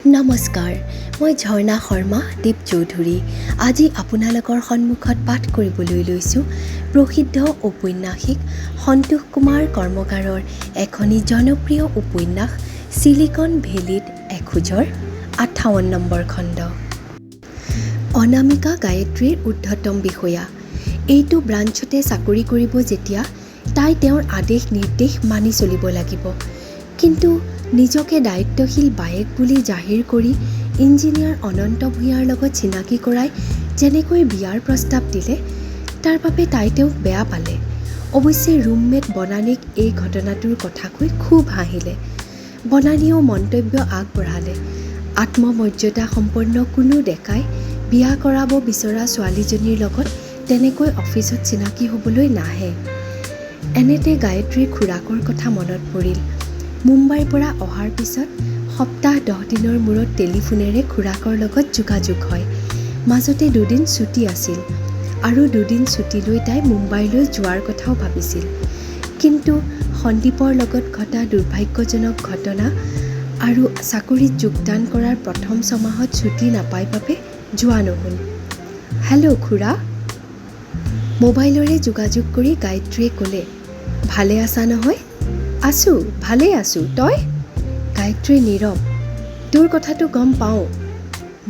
নমস্কাৰ, মই ঝৰ্ণা শৰ্মা দীপ চৌধুৰী। আজি আপোনালোকৰ সন্মুখত পাঠ কৰিবলৈ লৈছোঁ প্ৰসিদ্ধ ঔপন্যাসিক সন্তোষ কুমাৰ কৰ্মকাৰৰ এখনি জনপ্ৰিয় উপন্যাস চিলিকন ভেলীত এখোজৰ 58 নম্বৰ খণ্ড। অনামিকা গায়ত্ৰীৰ ঊৰ্ধ্বতম বিষয়া। এইটো ব্ৰাঞ্চতে চাকৰি কৰিব যেতিয়া তাই তেওঁৰ আদেশ নিৰ্দেশ মানি চলিব লাগিব। কিন্তু নিজকে দায়িত্বশীল বায়েক বুলি জাহিৰ কৰি ইঞ্জিনিয়াৰ অনন্ত ভূঞাৰ লগত চিনাকি কৰাই যেনেকৈ বিয়াৰ প্ৰস্তাৱ দিলে, তাৰ বাবে তাই তেওঁক বেয়া পালে। অৱশ্যে ৰুমমেট বনানীক এই ঘটনাটোৰ কথা কৈ খুব হাঁহিলে। বনানীয়েও মন্তব্য আগবঢ়ালে, আত্মমৰ্যাদা সম্পন্ন কোনো ডেকাই বিয়া কৰাব বিচৰা ছোৱালীজনীৰ লগত তেনেকৈ অফিচত চিনাকি হ'বলৈ নাহে। এনেতে গায়ত্ৰীৰ খুৰাকৰ কথা মনত পৰিল। মুম্বাইৰ পৰা অহাৰ পিছত সপ্তাহ 10 দিনৰ মূৰত টেলিফোনেৰে খুৰাকৰ লগত যোগাযোগ হয়। মাজতে 2 দিন ছুটি আছিল আৰু 2 দিন ছুটি লৈ তাই মুম্বাইলৈ যোৱাৰ কথাও ভাবিছিল। কিন্তু সন্দীপৰ লগত ঘটা দুৰ্ভাগ্যজনক ঘটনা আৰু চাকৰিত যোগদান কৰাৰ প্ৰথম ছমাহত ছুটি নাপাই বাবে যোৱা নহ'ল। হেল্ল' খুৰা। মোবাইলৰে যোগাযোগ কৰি গায়ত্ৰীয়ে ক'লে, ভালে আছা নহয়? আছোঁ, ভালেই আছোঁ। তই? গায়ত্ৰী নীৰৱ। তোৰ কথাটো গম পাওঁ,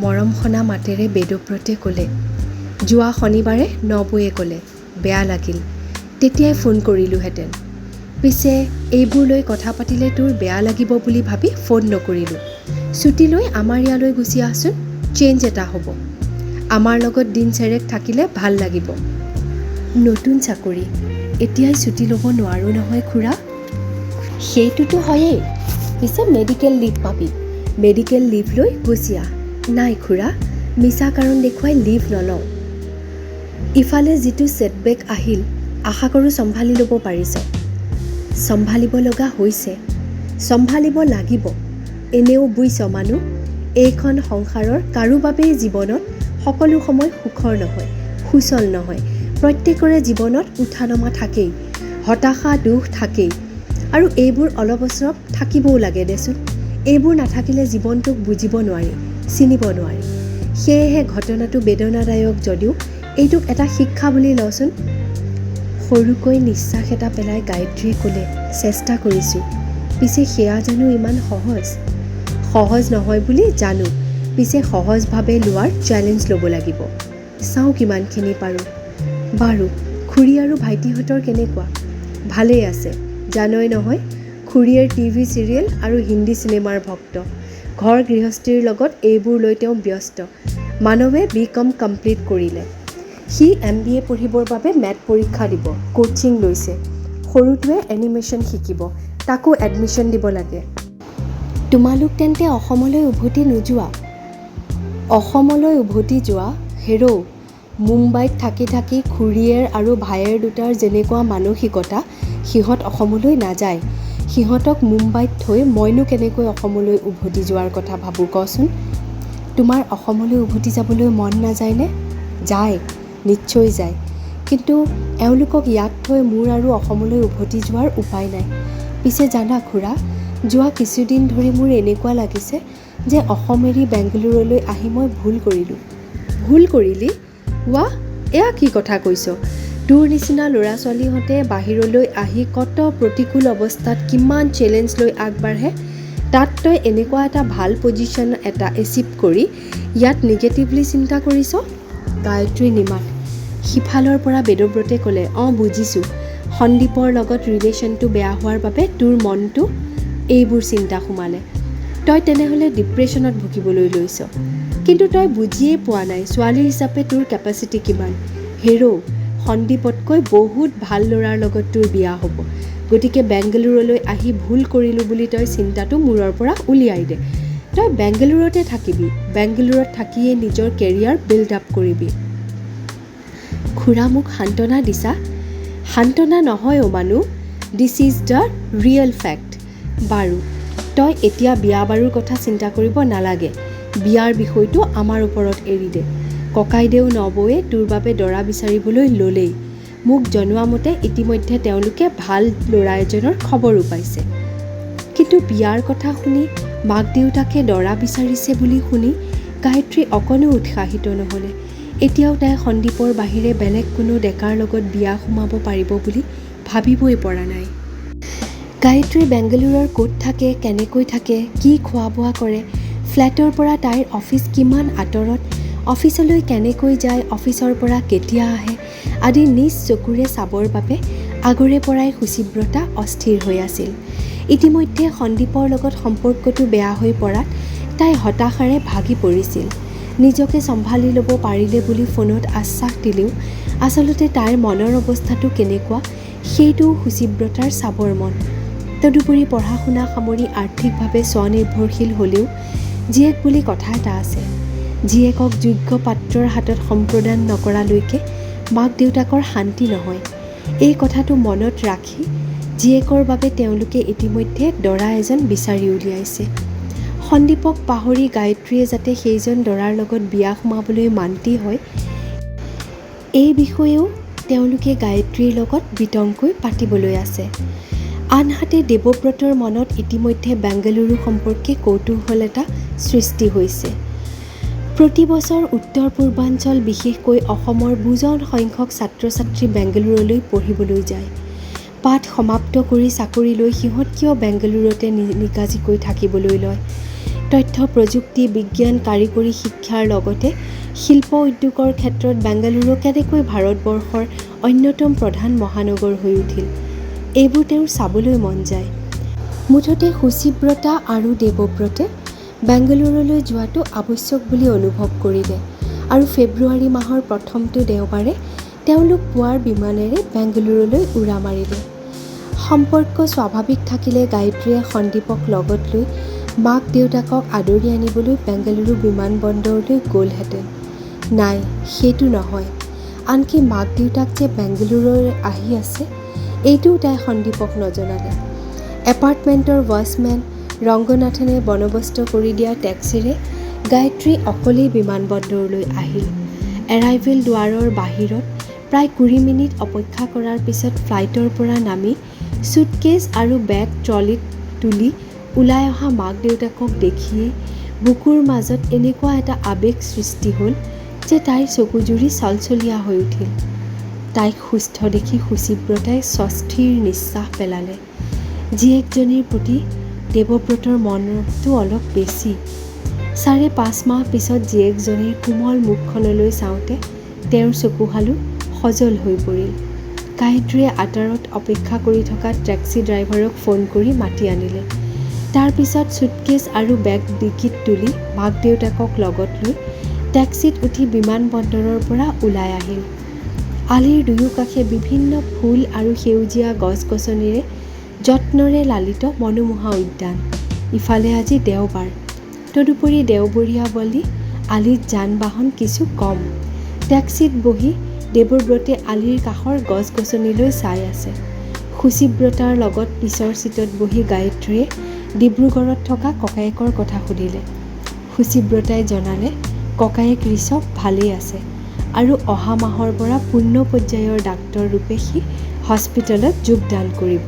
মৰম সনা মাতেৰে বেদব্ৰতে ক'লে। যোৱা শনিবাৰে নবৌয়ে ক'লে, বেয়া লাগিল, তেতিয়াই ফোন কৰিলোঁহেঁতেন। পিছে এইবোৰ লৈ কথা পাতিলে তোৰ বেয়া লাগিব বুলি ভাবি ফোন নকৰিলোঁ। ছুটি লৈ আমাৰ ইয়ালৈ গুচি আহচোন, চেঞ্জ এটা হ'ব। আমাৰ লগত দিন চেৰেক থাকিলে ভাল লাগিব। নতুন চাকৰি, এতিয়াই ছুটি ল'ব নোৱাৰোঁ নহয় খুৰা। সেইটোতো হয়েই, পিছে মেডিকেল লিভ পাবি, মেডিকেল লিভ লৈ গুচি আহ। নাই খুৰা, মিছা কাৰণ দেখুৱাই লিভ নলওঁ। ইফালে যিটো ছেটবেক আহিল, আশা কৰোঁ চম্ভালি ল'ব পাৰিছ। চম্ভালিব লগা হৈছে, চম্ভালিব লাগিব। এনেও বুইছ মানুহ, এইখন সংসাৰৰ কাৰো বাবেই জীৱনত সকলো সময় সুখৰ নহয়, সুচল নহয়। প্ৰত্যেকৰে জীৱনত উঠা নমা থাকেই, হতাশা দুখ থাকেই। আৰু এইবোৰ অলপ বছৰ থাকিবও লাগে দেচোন। এইবোৰ নাথাকিলে জীৱনটোক বুজিব নোৱাৰি, চিনিব নোৱাৰি। সেয়েহে ঘটনাটো বেদনাদায়ক যদিও এইটোক এটা শিক্ষা বুলি লচোন। সৰুকৈ নিশ্বাস এটা পেলাই গায়ত্ৰীয়ে ক'লে, চেষ্টা কৰিছোঁ। পিছে সেয়া জানো ইমান সহজ? সহজ নহয় বুলি জানো, পিছে সহজভাৱে লোৱাৰ চেলেঞ্জ ল'ব লাগিব। চাওঁ কিমানখিনি পাৰোঁ। বাৰু, খুৰী আৰু ভাইটিহঁতৰ কেনেকুৱা? ভালেই আছে। জানই নহয়, খুৰীয়েৰ টিভি চিৰিয়েল আৰু হিন্দী চিনেমাৰ ভক্ত। ঘৰ গৃহস্থীৰ লগত এইবোৰ লৈ তেওঁ ব্যস্ত। মানৱে BCom কমপ্লিট কৰিলে। সি MBA পঢ়িবৰ বাবে মেট পৰীক্ষা দিব, কোচিং লৈছে। সৰুটোৱে এনিমেশ্যন শিকিব, তাকো এডমিশ্যন দিব লাগে। তোমালোক তেন্তে অসমলৈ উভতি নোযোৱা? অসমলৈ উভতি যোৱা হেৰৌ। মুম্বাইত থাকি থাকি খুৰীয়েৰ আৰু ভায়েৰ দুটাৰ যেনেকুৱা মানসিকতা, সিহঁত অসমলৈ নাযায়। সিহঁতক মুম্বাইত থৈ মইনো কেনেকৈ অসমলৈ উভতি যোৱাৰ কথা ভাবোঁ কচোন? তোমাৰ অসমলৈ উভতি যাবলৈ মন নাযায়নে? যায়, নিশ্চয় যায়। কিন্তু এওঁলোকক ইয়াত থৈ মোৰ আৰু অসমলৈ উভতি যোৱাৰ উপায় নাই। পিছে জানা খুৰা, যোৱা কিছুদিন ধৰি মোৰ এনেকুৱা লাগিছে যে অসম এৰি বেংগালুৰুলৈ আহি মই ভুল কৰিলোঁ। ভুল কৰিলি? ৱাহ, এয়া কি কথা কৈছ? তোৰ নিচিনা ল'ৰা ছোৱালীহঁতে বাহিৰলৈ আহি কত প্ৰতিকূল অৱস্থাত কিমান চেলেঞ্জ লৈ আগবাঢ়ে, তাত তই এনেকুৱা এটা ভাল পজিশ্যন এটা এচিভ কৰি ইয়াত নিগেটিভলি চিন্তা কৰিছ? গায়ত্ৰী নিমাত। সিফালৰ পৰা বেদব্ৰতে ক'লে, বুজিছোঁ, সন্দীপৰ লগত ৰিলেশ্যনটো বেয়া হোৱাৰ বাবে তোৰ মনটো এইবোৰ চিন্তা সোমালে। তই তেনেহ'লে ডিপ্ৰেশ্যনত ভুগিবলৈ লৈছ। কিন্তু তই বুজিয়েই পোৱা নাই ছোৱালী হিচাপে তোৰ কেপাচিটি কিমান। হেৰৌ, সন্দীপতকৈ বহুত ভাল ল'ৰাৰ লগত তোৰ বিয়া হ'ব। গতিকে বেংগালুৰুলৈ আহি ভুল কৰিলোঁ বুলি তই চিন্তাটো মূৰৰ পৰা উলিয়াই দে। তই বেংগালুৰুতে থাকিবি, বেংগালুৰুত থাকিয়েই নিজৰ কেৰিয়াৰ বিল্ড আপ কৰিবি। খুৰা মোক সান্তনা দিছা? সান্তনা নহয় মানুহ, this is the real fact. বাৰু, তই এতিয়া বিয়া বাৰুৰ কথা চিন্তা কৰিব নালাগে। বিয়াৰ বিষয়টো আমাৰ ওপৰত এৰি দে। ককাইদেউ নবৌয়ে তোৰ বাবে দৰা বিচাৰিবলৈ ল'লেই। মোক জনোৱা মতে ইতিমধ্যে তেওঁলোকে ভাল ল'ৰা এজনৰ খবৰো পাইছে। কিন্তু বিয়াৰ কথা শুনি মাক দেউতাকে দৰা বিচাৰিছে বুলি শুনি গায়ত্ৰী অকণো উৎসাহিত নহ'লে। এতিয়াও তাই সন্দীপৰ বাহিৰে বেলেগ কোনো ডেকাৰ লগত বিয়া সোমাব পাৰিব বুলি ভাবিবই পৰা নাই। গায়ত্ৰী বেংগালুৰুৰ ক'ত থাকে, কেনেকৈ থাকে, কি খোৱা বোৱা কৰে, ফ্লেটৰ পৰা তাইৰ অফিচ কিমান আঁতৰত, অফিচলৈ কেনেকৈ যায়, অফিচৰ পৰা কেতিয়া আহে আদি নিজ চকুৰে চাবৰ বাবে আগৰে পৰাই সুচিব্ৰতা অস্থিৰ হৈ আছিল। ইতিমধ্যে সন্দীপৰ লগত সম্পৰ্কটো বেয়া হৈ পৰাত তাই হতাশাৰে ভাগি পৰিছিল। নিজকে চম্ভালি ল'ব পাৰিলে বুলি ফোনত আশ্বাস দিলেও আচলতে তাইৰ মনৰ অৱস্থাটো কেনেকুৱা সেইটোও সুচিব্ৰতাৰ চাবৰ মন। তদুপৰি পঢ়া শুনা সামৰি আৰ্থিকভাৱে স্বনিৰ্ভৰশীল হ'লেও জীয়েক বুলি কথা এটা আছে। জীয়েকক যোগ্য পাত্ৰৰ হাতত সম্প্ৰদান নকৰালৈকে মাক দেউতাকৰ শান্তি নহয়। এই কথাটো মনত ৰাখি জীয়েকৰ বাবে তেওঁলোকে ইতিমধ্যে দৰা এজন বিচাৰি উলিয়াইছে। সন্দীপক পাহৰি গায়ত্ৰীয়ে যাতে সেইজন দৰাৰ লগত বিয়া সোমাবলৈ মান্তি হয়, এই বিষয়েও তেওঁলোকে গায়ত্ৰীৰ লগত বিতংকৈ পাতিবলৈ আছে। আনহাতে দেৱব্ৰতৰ মনত ইতিমধ্যে বেংগালুৰু সম্পৰ্কে কৌতূহল এটা সৃষ্টি হৈছে। প্ৰতি বছৰ উত্তৰ পূৰ্বাঞ্চল বিশেষকৈ অসমৰ বুজন সংখ্যক ছাত্ৰ ছাত্ৰী বেংগালুৰুলৈ পঢ়িবলৈ যায়। পাঠ সমাপ্ত কৰি চাকৰি লৈ সিহঁত কিয় বেংগালুৰুতে নিগাজিকৈ থাকিবলৈ লয়। তথ্য প্ৰযুক্তি, বিজ্ঞান, কাৰিকৰী শিক্ষাৰ লগতে শিল্প উদ্যোগৰ ক্ষেত্ৰত বেংগালুৰু কেনেকৈ ভাৰতবৰ্ষৰ অন্যতম প্ৰধান মহানগৰ হৈ উঠিল, এইবোৰ তেওঁৰ চাবলৈ মন যায়। মুঠতে সুচিব্ৰতা আৰু দেৱব্ৰতে বেংগালুৰুলৈ যোৱাটো আৱশ্যক বুলি অনুভৱ কৰিলে আৰু ফেব্ৰুৱাৰী মাহৰ প্ৰথমটো দেওবাৰে তেওঁলোক পুৱাৰ বিমানেৰে বেংগালুৰুলৈ উৰা মাৰিলে। সম্পৰ্ক স্বাভাৱিক থাকিলে গায়ত্ৰীয়ে সন্দীপক লগত লৈ মাক দেউতাকক আদৰি আনিবলৈ বেংগালুৰু বিমানবন্দৰলৈ গ'লহেঁতেন। নাই, সেইটো নহয়। আনকি মাক দেউতাক যে বেংগালুৰুলৈ আহি আছে এইটোও তাই সন্দীপক নজনালে। এপাৰ্টমেণ্টৰ ৱাচমেন ৰংগনাথনে বন্দবস্ত কৰি দিয়া টেক্সিৰে গায়ত্ৰী অকলেই বিমানবন্দৰলৈ আহিল। এৰাইভেল দুৱাৰৰ বাহিৰত প্ৰায় 20 মিনিট অপেক্ষা কৰাৰ পিছত ফ্লাইটৰ পৰা নামি চুটকেছ আৰু বেগ ট্ৰলীত তুলি ওলাই অহা মাক দেউতাকক দেখিয়েই বুকুৰ মাজত এনেকুৱা এটা আৱেগ সৃষ্টি হ'ল যে তাইৰ চকুজুৰি চলচলীয়া হৈ উঠিল। তাইক সুস্থ দেখি সুচিব্ৰতাই স্বস্তিৰ নিশ্বাস পেলালে। জীয়েকজনীৰ প্ৰতি দেৱব্ৰতৰ মনটো অলপ বেছি। 5.5 মাহ পিছত জীয়েকজনীৰ কোমল মুখখনলৈ চাওঁতে তেওঁৰ চকুহালো সজল হৈ পৰিল। গায়ত্ৰীয়ে আঁতৰত অপেক্ষা কৰি থকা টেক্সি ড্ৰাইভাৰক ফোন কৰি মাতি আনিলে। তাৰ পিছত চুটকেছ আৰু বেগ ডিকিত তুলি মাক দেউতাকক লগত লৈ টেক্সিত উঠি বিমানবন্দৰৰ পৰা ওলাই আহিল। আলিৰ দুয়োকাষে বিভিন্ন ফুল আৰু সেউজীয়া গছ-গছনিৰে যত্নৰে লালিত মনোমোহা উদ্যান। ইফালে আজি দেওবাৰ, তদুপৰি দেওবৰীয়া বুলি আলিত যান বাহন কিছু কম। টেক্সিত বহি দেৱব্ৰতে আলিৰ কাষৰ গছ-গছনিলৈ চাই আছে। সুচিব্ৰতাৰ লগত পিছৰ চিটত বহি গায়ত্ৰীয়ে ডিব্ৰুগড়ত থকা ককায়েকৰ কথা সুধিলে। সুচিব্ৰতাই জনালে ককায়েক ঋষভ ভালেই আছে আৰু অহা মাহৰ পৰা পূৰ্ণ পৰ্যায়ৰ ডাক্তৰ ৰূপে সি হস্পিটেলত যোগদান কৰিব।